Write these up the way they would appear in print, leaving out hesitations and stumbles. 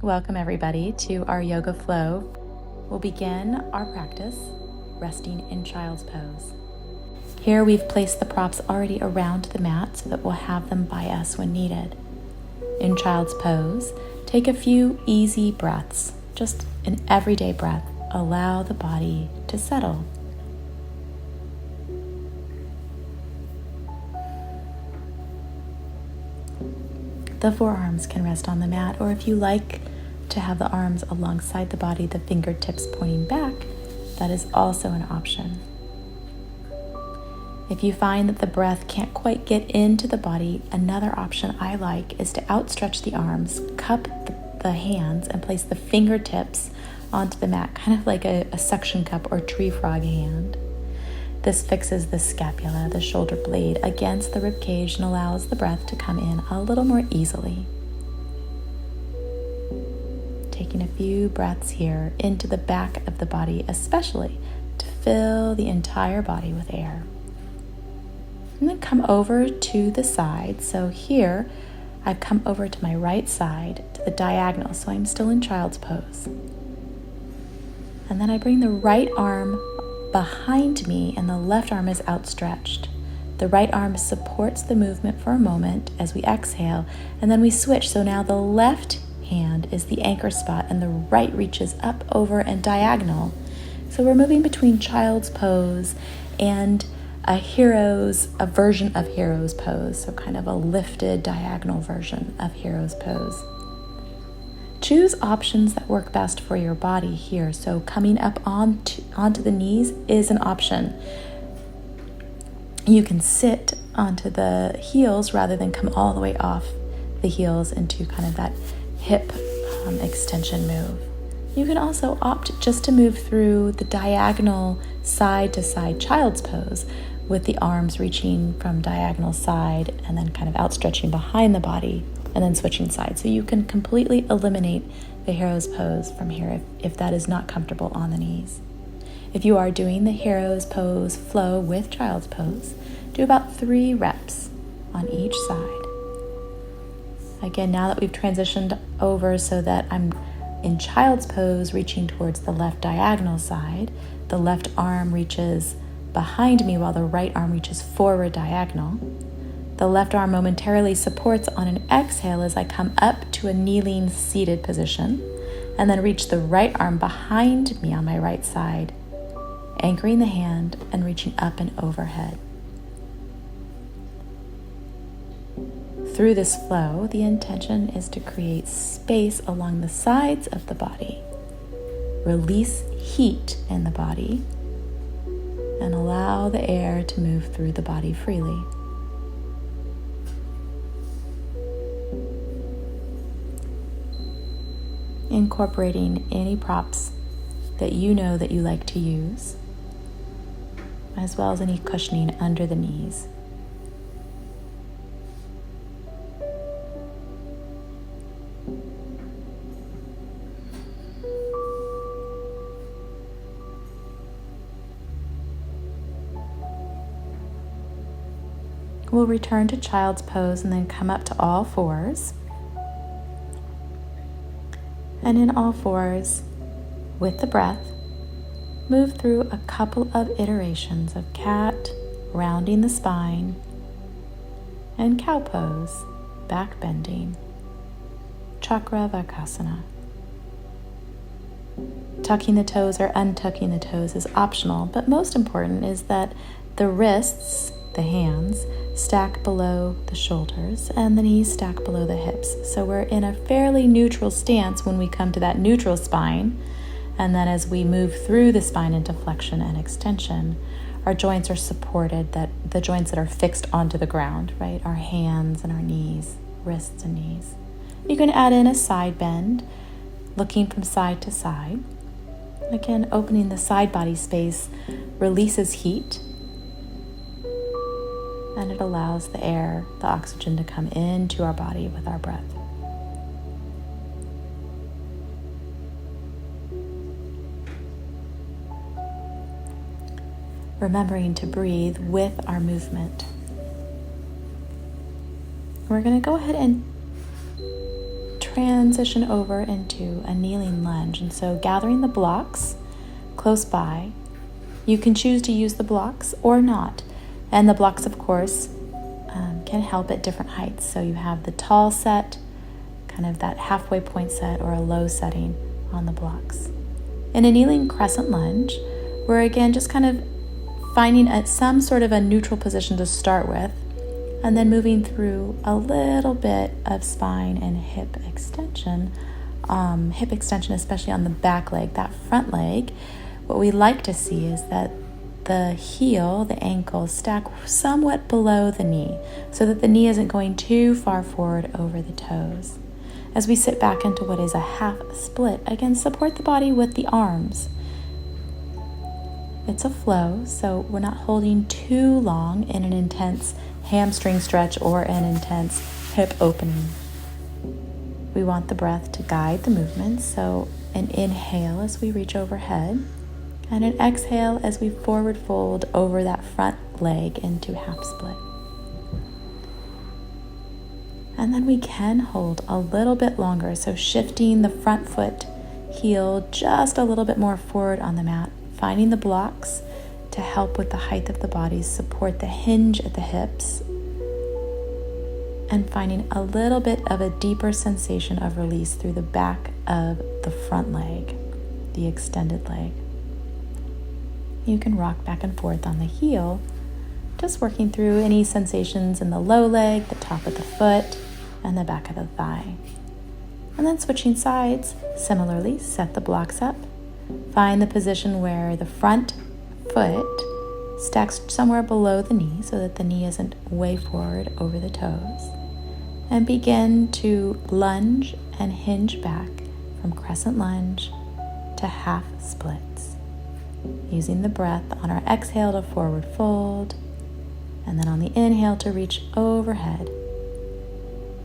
Welcome everybody to our yoga flow. We'll begin our practice resting in child's pose. Here we've placed the props already around the mat so that we'll have them by us when needed. In child's pose, take a few easy breaths, just an everyday breath. Allow the body to settle. The forearms can rest on the mat, or if you like to have the arms alongside the body, the fingertips pointing back, that is also an option. If you find that the breath can't quite get into the body, another option I like is to outstretch the arms, cup the hands, and place the fingertips onto the mat, kind of like a suction cup or tree frog hand. This fixes the scapula, the shoulder blade, against the rib cage and allows the breath to come in a little more easily. Taking a few breaths here into the back of the body, especially to fill the entire body with air. And then come over to the side. So here, I've come over to my right side to the diagonal, so I'm still in child's pose. And then I bring the right arm behind me and the left arm is outstretched. The right arm supports the movement for a moment as we exhale, and then we switch. So now the left hand is the anchor spot and the right reaches up, over, and diagonal. So we're moving between child's pose and a version of hero's pose, so kind of a lifted diagonal version of hero's pose. Choose options that work best for your body here. So coming up onto the knees is an option. You can sit onto the heels rather than come all the way off the heels into kind of that hip extension move. You can also opt just to move through the diagonal side to side child's pose with the arms reaching from diagonal side and then kind of outstretching behind the body and then switching sides. So you can completely eliminate the hero's pose from here if that is not comfortable on the knees. If you are doing the hero's pose flow with child's pose, do about 3 reps on each side. Again, now that we've transitioned over so that I'm in child's pose reaching towards the left diagonal side, the left arm reaches behind me while the right arm reaches forward diagonal. The left arm momentarily supports on an exhale as I come up to a kneeling seated position, and then reach the right arm behind me on my right side, anchoring the hand and reaching up and overhead. Through this flow, the intention is to create space along the sides of the body, release heat in the body, and allow the air to move through the body freely. Incorporating any props that you know that you like to use, as well as any cushioning under the knees. We'll return to child's pose and then come up to all fours. And in all fours, with the breath, move through a couple of iterations of cat, rounding the spine, and cow pose, back bending, Chakravakasana. Tucking the toes or untucking the toes is optional, but most important is that the wrists, the hands, stack below the shoulders and the knees stack below the hips. So we're in a fairly neutral stance when we come to that neutral spine. And then as we move through the spine into flexion and extension, our joints are supported, that the joints that are fixed onto the ground, right? Our hands and our knees, wrists and knees. You can add in a side bend, looking from side to side. Again, opening the side body space releases heat, and it allows the air, the oxygen, to come into our body with our breath. Remembering to breathe with our movement. We're going to go ahead and transition over into a kneeling lunge. And so gathering the blocks close by, you can choose to use the blocks or not. And the blocks, of course, can help at different heights. So you have the tall set, kind of that halfway point set, or a low setting on the blocks. In a kneeling crescent lunge, we're again just kind of finding some sort of a neutral position to start with, and then moving through a little bit of spine and hip extension, especially on the back leg, that front leg. What we like to see is that the heel, the ankle, stack somewhat below the knee so that the knee isn't going too far forward over the toes. As we sit back into what is a half split, again, support the body with the arms. It's a flow, so we're not holding too long in an intense hamstring stretch or an intense hip opening. We want the breath to guide the movement, so an inhale as we reach overhead, and an exhale as we forward fold over that front leg into half split. And then we can hold a little bit longer, so shifting the front foot heel just a little bit more forward on the mat, finding the blocks to help with the height of the body, support the hinge at the hips, and finding a little bit of a deeper sensation of release through the back of the front leg, the extended leg. You can rock back and forth on the heel, just working through any sensations in the low leg, the top of the foot, and the back of the thigh. And then switching sides, similarly, set the blocks up. Find the position where the front foot stacks somewhere below the knee so that the knee isn't way forward over the toes. And begin to lunge and hinge back from crescent lunge to half splits. Using the breath on our exhale to forward fold, and then on the inhale to reach overhead.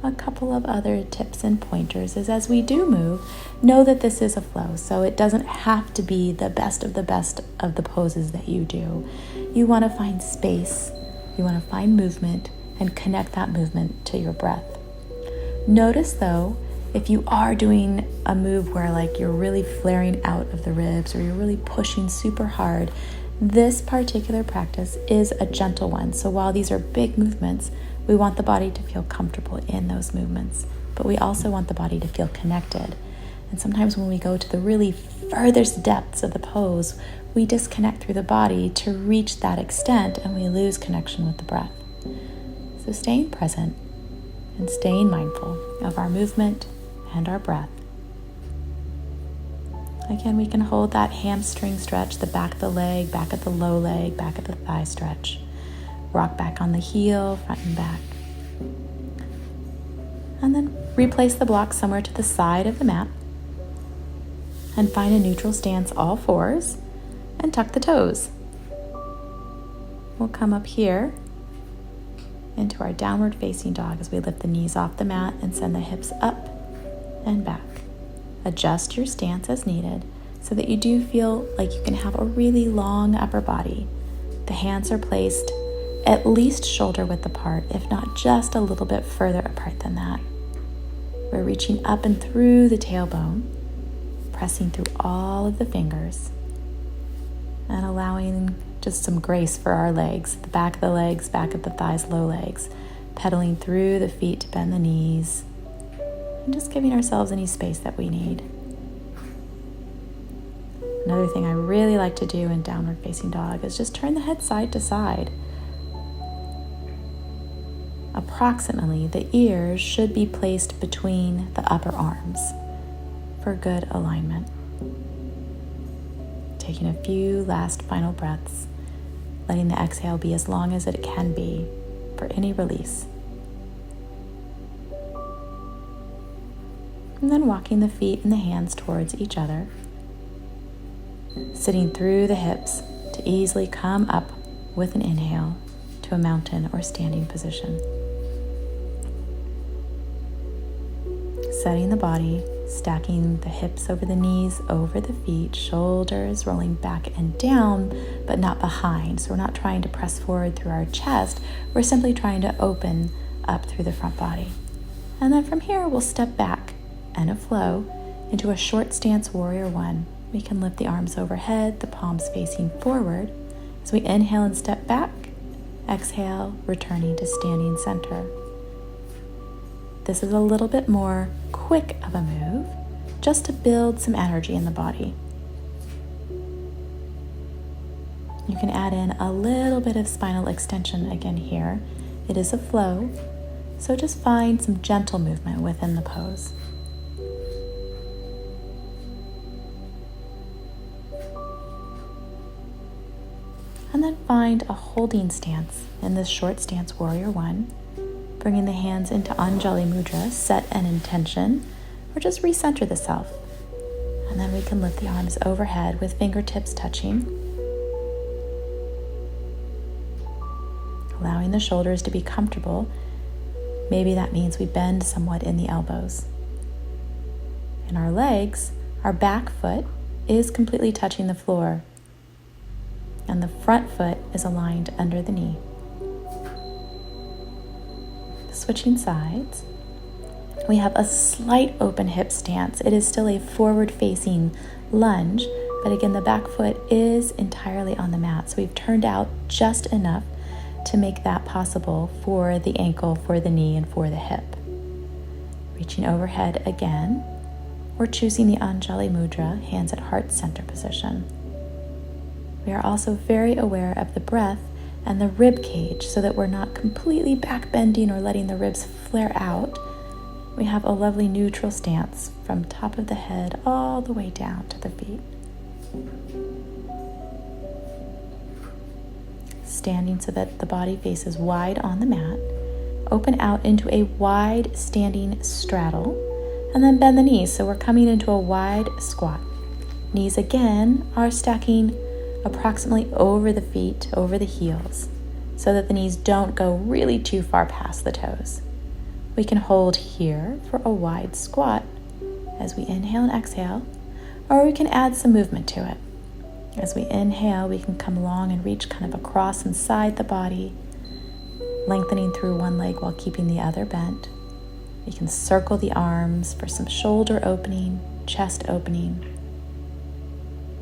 A couple of other tips and pointers is, as we do move, know that this is a flow, so it doesn't have to be the best of the poses that you do. You want to find space, you want to find movement, and connect that movement to your breath. Notice though, if you are doing a move where like you're really flaring out of the ribs or you're really pushing super hard, this particular practice is a gentle one. So while these are big movements, we want the body to feel comfortable in those movements, but we also want the body to feel connected. And sometimes when we go to the really furthest depths of the pose, we disconnect through the body to reach that extent and we lose connection with the breath. So staying present and staying mindful of our movement and our breath. Again, we can hold that hamstring stretch, the back of the leg, back of the low leg, back of the thigh stretch. Rock back on the heel, front and back. And then replace the block somewhere to the side of the mat. And find a neutral stance, all fours, and tuck the toes. We'll come up here into our downward facing dog as we lift the knees off the mat and send the hips up and back. Adjust your stance as needed so that you do feel like you can have a really long upper body. The hands are placed at least shoulder width apart, if not just a little bit further apart than that. We're reaching up and through the tailbone, pressing through all of the fingers, and allowing just some grace for our legs, the back of the legs, back of the thighs, low legs, pedaling through the feet to bend the knees, and just giving ourselves any space that we need. Another thing I really like to do in downward facing dog is just turn the head side to side. Approximately, the ears should be placed between the upper arms for good alignment. Taking a few last final breaths, letting the exhale be as long as it can be for any release. And then walking the feet and the hands towards each other, sitting through the hips to easily come up with an inhale to a mountain or standing position. Setting the body, stacking the hips over the knees, over the feet, shoulders rolling back and down, but not behind. So we're not trying to press forward through our chest. We're simply trying to open up through the front body. And then from here, we'll step back and a flow into a short stance warrior one. We can lift the arms overhead, the palms facing forward. As we inhale and step back, exhale, returning to standing center. This is a little bit more quick of a move, just to build some energy in the body. You can add in a little bit of spinal extension again here. It is a flow, so just find some gentle movement within the pose. And then find a holding stance in this short stance warrior one, bringing the hands into Anjali Mudra, set an intention, or just recenter the self. And then we can lift the arms overhead with fingertips touching, allowing the shoulders to be comfortable. Maybe that means we bend somewhat in the elbows. In our legs, our back foot is completely touching the floor, and the front foot is aligned under the knee. Switching sides, we have a slight open hip stance. It is still a forward-facing lunge, but again, the back foot is entirely on the mat, so we've turned out just enough to make that possible for the ankle, for the knee, and for the hip. Reaching overhead again, or choosing the Anjali Mudra, hands at heart center position. We are also very aware of the breath and the rib cage so that we're not completely back bending or letting the ribs flare out. We have a lovely neutral stance from top of the head all the way down to the feet. Standing so that the body faces wide on the mat. Open out into a wide standing straddle, and then bend the knees. So we're coming into a wide squat. Knees again are stacking approximately over the feet, over the heels, so that the knees don't go really too far past the toes. We can hold here for a wide squat as we inhale and exhale, or we can add some movement to it. As we inhale, we can come along and reach kind of across inside the body, lengthening through one leg while keeping the other bent. We can circle the arms for some shoulder opening, chest opening.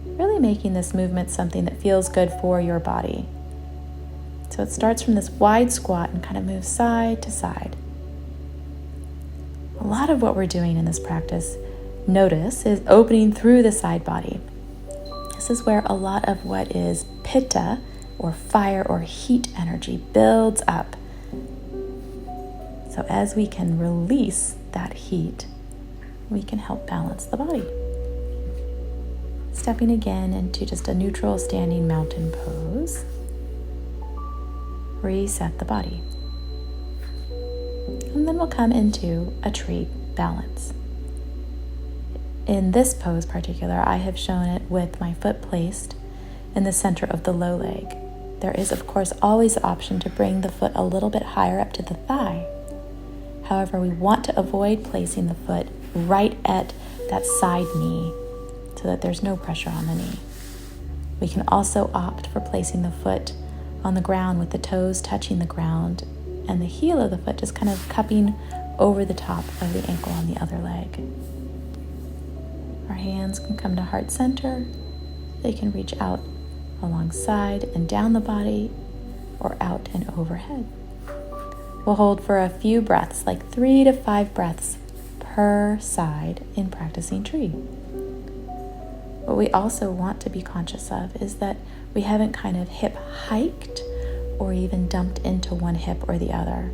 Really making this movement something that feels good for your body. So it starts from this wide squat and kind of moves side to side. A lot of what we're doing in this practice, notice, is opening through the side body. This is where a lot of what is pitta, or fire or heat energy, builds up. So as we can release that heat, we can help balance the body. Stepping again into just a neutral standing mountain pose. Reset the body. And then we'll come into a tree balance. In this pose particular, I have shown it with my foot placed in the center of the low leg. There is, of course, always the option to bring the foot a little bit higher up to the thigh. However, we want to avoid placing the foot right at that side knee so that there's no pressure on the knee. We can also opt for placing the foot on the ground with the toes touching the ground and the heel of the foot just kind of cupping over the top of the ankle on the other leg. Our hands can come to heart center. They can reach out alongside and down the body or out and overhead. We'll hold for a few breaths, like 3 to 5 breaths per side in practicing tree. What we also want to be conscious of is that we haven't kind of hip hiked or even dumped into one hip or the other.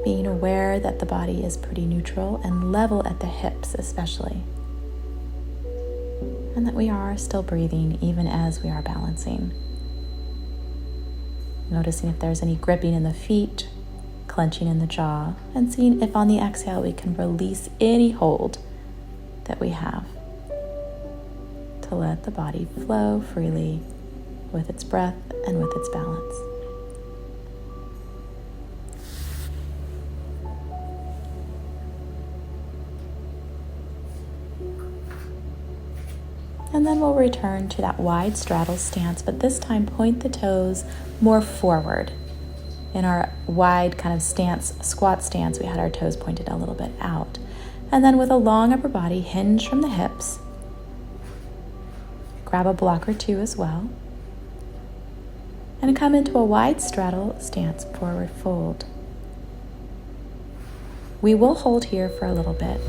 Being aware that the body is pretty neutral and level at the hips especially. And that we are still breathing even as we are balancing. Noticing if there's any gripping in the feet, clenching in the jaw, and seeing if on the exhale we can release any hold that we have to let the body flow freely with its breath and with its balance. And then we'll return to that wide straddle stance, but this time point the toes more forward. In our wide kind of stance, squat stance, we had our toes pointed a little bit out. And then with a long upper body, hinge from the hips. Grab a block or two as well. And come into a wide straddle stance, forward fold. We will hold here for a little bit.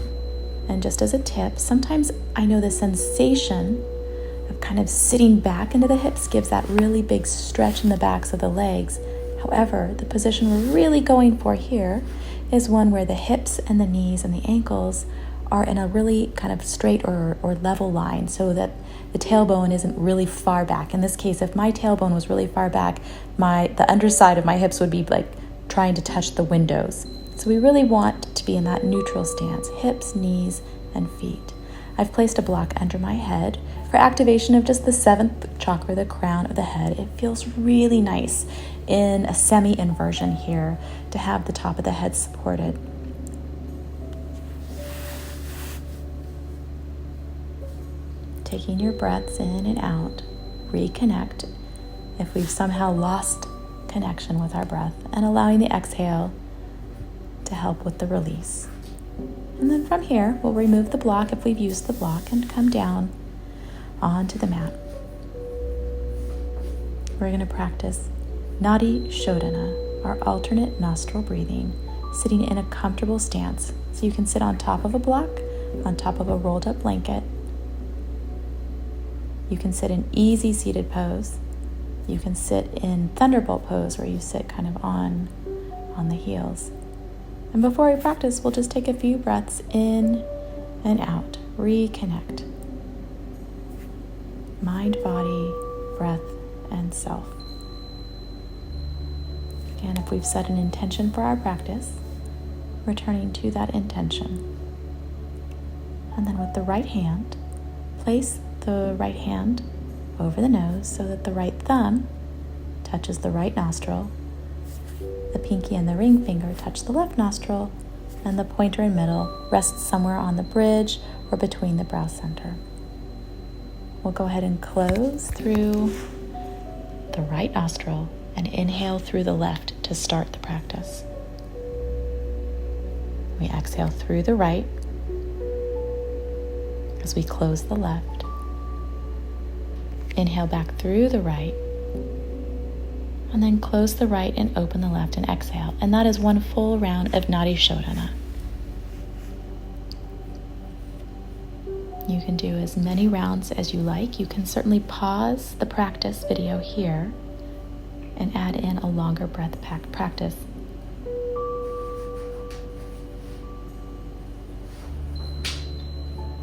And just as a tip, sometimes I know the sensation of kind of sitting back into the hips gives that really big stretch in the backs of the legs. However, the position we're really going for here is one where the hips and the knees and the ankles are in a really kind of straight or level line so that the tailbone isn't really far back. In this case, if my tailbone was really far back, the underside of my hips would be like trying to touch the windows. So we really want to be in that neutral stance, hips, knees, and feet. I've placed a block under my head for activation of just the 7th chakra, the crown of the head. It feels really nice in a semi-inversion here to have the top of the head supported. Taking your breaths in and out, reconnect if we've somehow lost connection with our breath, and allowing the exhale to help with the release. And then from here, we'll remove the block if we've used the block and come down onto the mat. We're going to practice Nadi Shodhana, our alternate nostril breathing, sitting in a comfortable stance. So you can sit on top of a block, on top of a rolled up blanket. You can sit in easy seated pose. You can sit in thunderbolt pose where you sit kind of on the heels. And before we practice, we'll just take a few breaths in and out. Reconnect. Mind, body, breath, and self. Again, if we've set an intention for our practice, returning to that intention. And then with the right hand, place the right hand over the nose so that the right thumb touches the right nostril. The pinky and the ring finger touch the left nostril, and the pointer in middle rests somewhere on the bridge or between the brow center. We'll go ahead and close through the right nostril and inhale through the left to start the practice. We exhale through the right as we close the left. Inhale back through the right, and then close the right and open the left and exhale. And that is one full round of Nadi Shodhana. You can do as many rounds as you like. You can certainly pause the practice video here and add in a longer breath practice.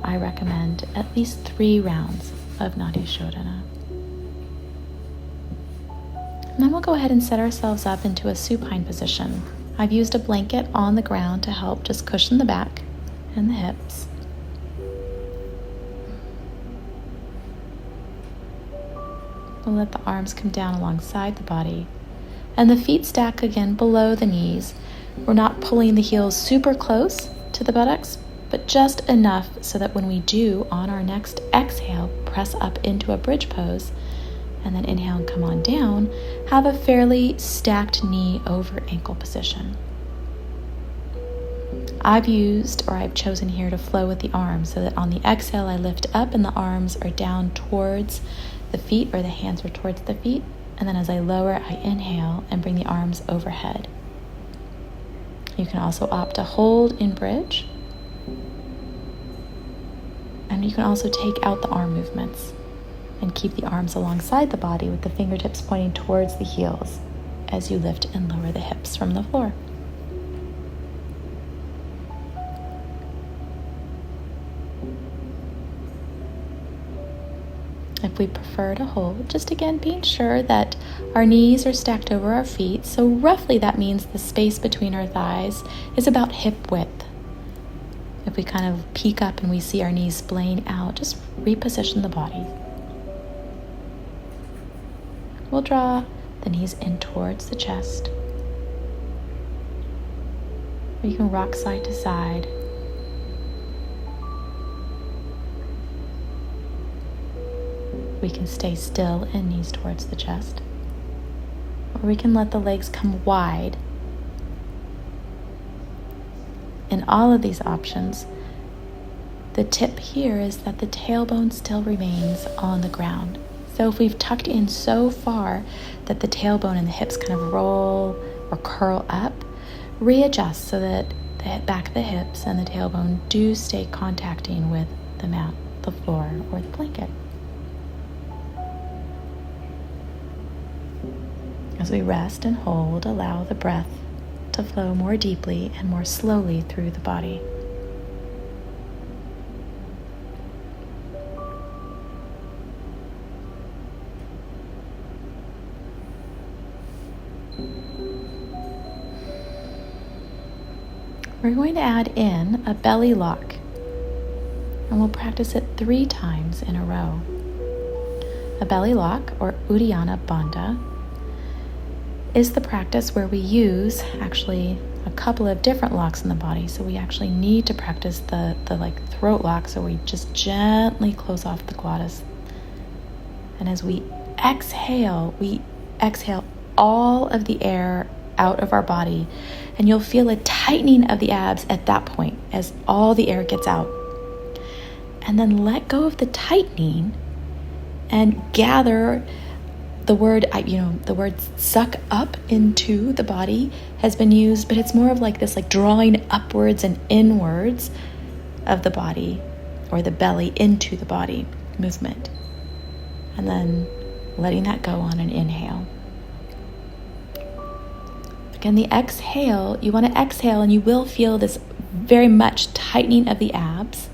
I recommend at least 3 rounds of Nadi Shodhana. And then we'll go ahead and set ourselves up into a supine position. I've used a blanket on the ground to help just cushion the back and the hips. We'll let the arms come down alongside the body. And the feet stack again below the knees. We're not pulling the heels super close to the buttocks, but just enough so that when we do, on our next exhale, press up into a bridge pose, and then inhale and come on down, have a fairly stacked knee over ankle position. I've chosen here to flow with the arms so that on the exhale I lift up and the arms are down towards the feet, or the hands are towards the feet, and then as I lower, I inhale and bring the arms overhead. You can also opt to hold in bridge, and you can also take out the arm movements and keep the arms alongside the body with the fingertips pointing towards the heels as you lift and lower the hips from the floor. If we prefer to hold, just again being sure that our knees are stacked over our feet, so roughly that means the space between our thighs is about hip width. If we kind of peek up and we see our knees splaying out, just reposition the body. We'll draw the knees in towards the chest. Or you can rock side to side. We can stay still and knees towards the chest. Or we can let the legs come wide. In all of these options, The tip here is that the tailbone still remains on the ground. So if we've tucked in so far that the tailbone and the hips kind of roll or curl up, readjust so that the back of the hips and the tailbone do stay contacting with the mat, the floor, or the blanket. As we rest and hold, allow the breath to flow more deeply and more slowly through the body. We're going to add in a belly lock, and we'll practice it 3 times in a row. A belly lock, or Uddiyana Bandha, is the practice where we use actually a couple of different locks in the body. So we actually need to practice the throat lock, so we just gently close off the glottis. And as we exhale all of the air out of our body, and you'll feel a tightening of the abs at that point as all the air gets out. And then let go of the tightening and gather the word suck up into the body has been used, but it's more of like this, like drawing upwards and inwards of the body, or the belly into the body movement. And then letting that go on an inhale. Again, the exhale, you want to exhale and you will feel this very much tightening of the abs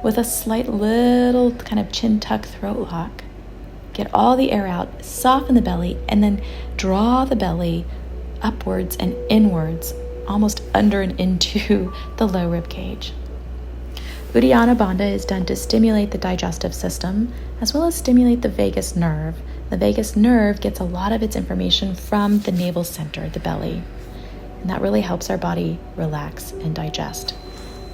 with a slight little kind of chin tuck throat lock. Get all the air out, soften the belly, and then draw the belly upwards and inwards, almost under and into the low rib cage. Uddiyana Bandha is done to stimulate the digestive system as well as stimulate the vagus nerve. The vagus nerve gets a lot of its information from the navel center, the belly, and that really helps our body relax and digest.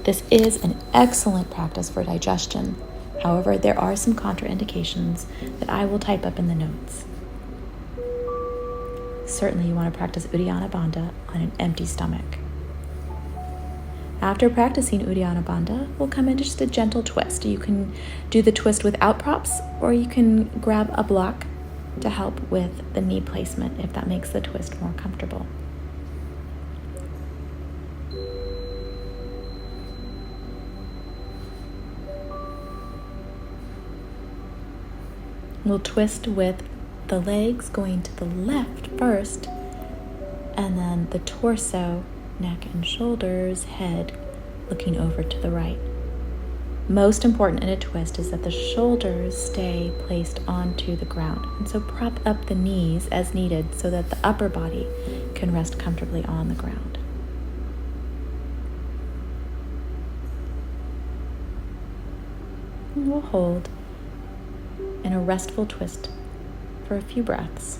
This is an excellent practice for digestion. However, there are some contraindications that I will type up in the notes. Certainly you want to practice Uddiyana Bandha on an empty stomach. After practicing Uddiyana Bandha, we'll come into just a gentle twist. You can do the twist without props, or you can grab a block to help with the knee placement if that makes the twist more comfortable. We'll twist with the legs going to the left first, and then the torso, neck and shoulders, head looking over to the right. Most important in a twist is that the shoulders stay placed onto the ground, and so prop up the knees as needed so that the upper body can rest comfortably on the ground. And we'll hold in a restful twist for a few breaths.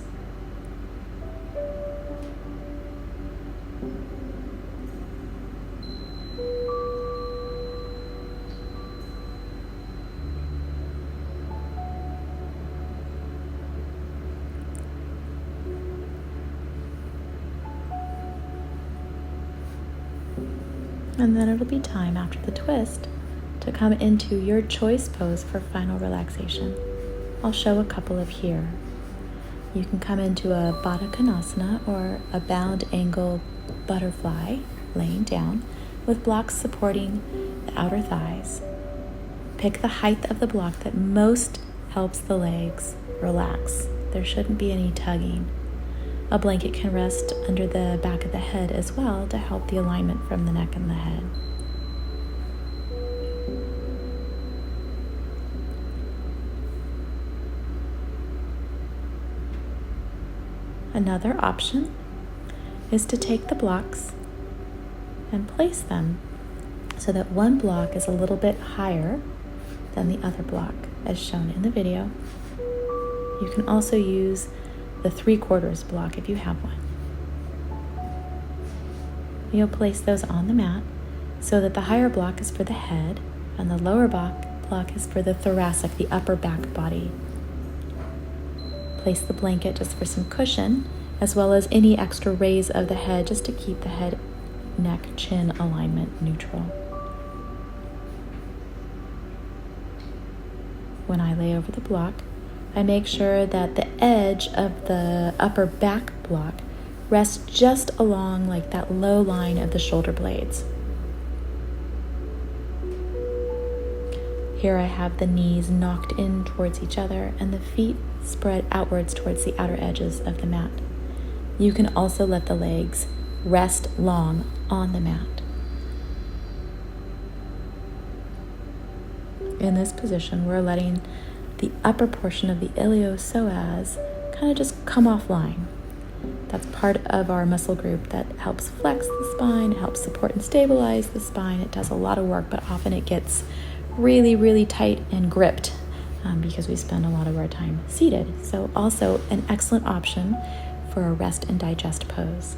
And then it'll be time after the twist to come into your choice pose for final relaxation. I'll show a couple of here. You can come into a Baddha Konasana, or a bound angle butterfly, laying down with blocks supporting the outer thighs. Pick the height of the block that most helps the legs relax. There shouldn't be any tugging. A blanket can rest under the back of the head as well to help the alignment from the neck and the head. Another option is to take the blocks and place them so that one block is a little bit higher than the other block, as shown in the video. You can also use the 3/4 block if you have one. You'll place those on the mat so that the higher block is for the head and the lower block is for the thoracic, the upper back body. Place the blanket just for some cushion, as well as any extra raise of the head just to keep the head, neck, chin alignment neutral. when I lay over the block, I make sure that the edge of the upper back block rests just along like that low line of the shoulder blades. Here I have the knees knocked in towards each other and the feet spread outwards towards the outer edges of the mat. You can also let the legs rest long on the mat. In this position, we're letting the upper portion of the iliopsoas kind of just come offline. That's part of our muscle group that helps flex the spine, helps support and stabilize the spine. It does a lot of work, but often it gets really, really tight and gripped because we spend a lot of our time seated. So also an excellent option for a rest and digest pose.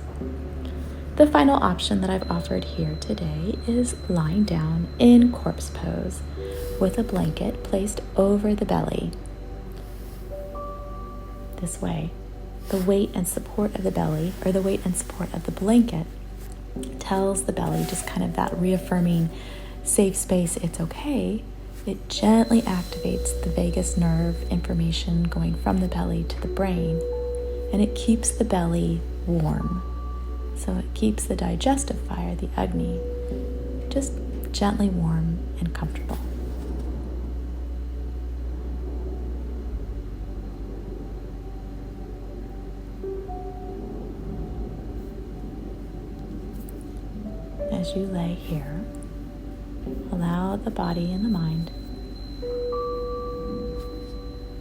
The final option that I've offered here today is lying down in corpse pose with a blanket placed over the belly. This way, the weight and support of the belly, or the weight and support of the blanket, tells the belly just kind of that reaffirming safe space, it's okay. It gently activates the vagus nerve information going from the belly to the brain, and it keeps the belly warm. So it keeps the digestive fire, the Agni, just gently warm and comfortable. As you lay here, allow the body and the mind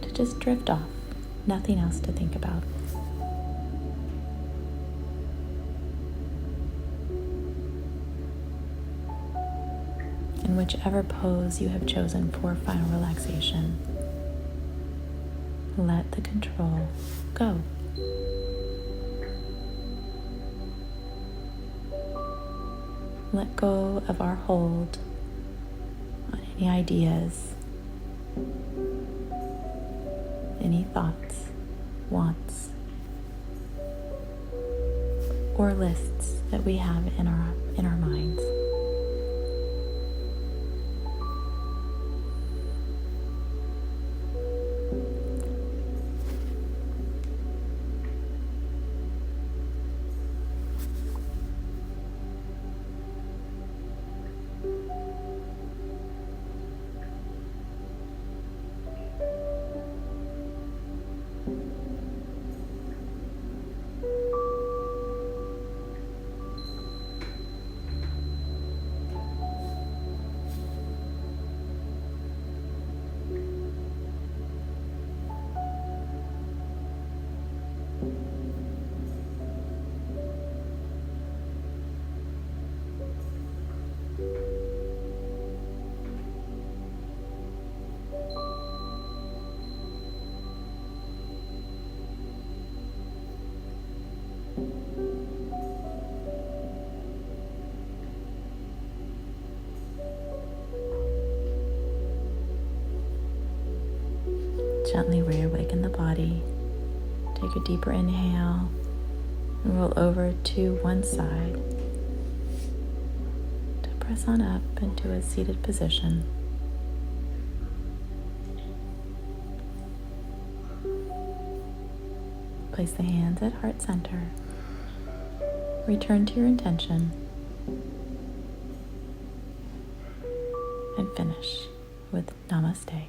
to just drift off, nothing else to think about. In whichever pose you have chosen for final relaxation, let the control go. Let go of our hold on any ideas, any thoughts, wants, or lists that we have in our minds. Gently reawaken the body. Take a deeper inhale and roll over to one side to press on up into a seated position. Place the hands at heart center. Return to your intention and finish with Namaste.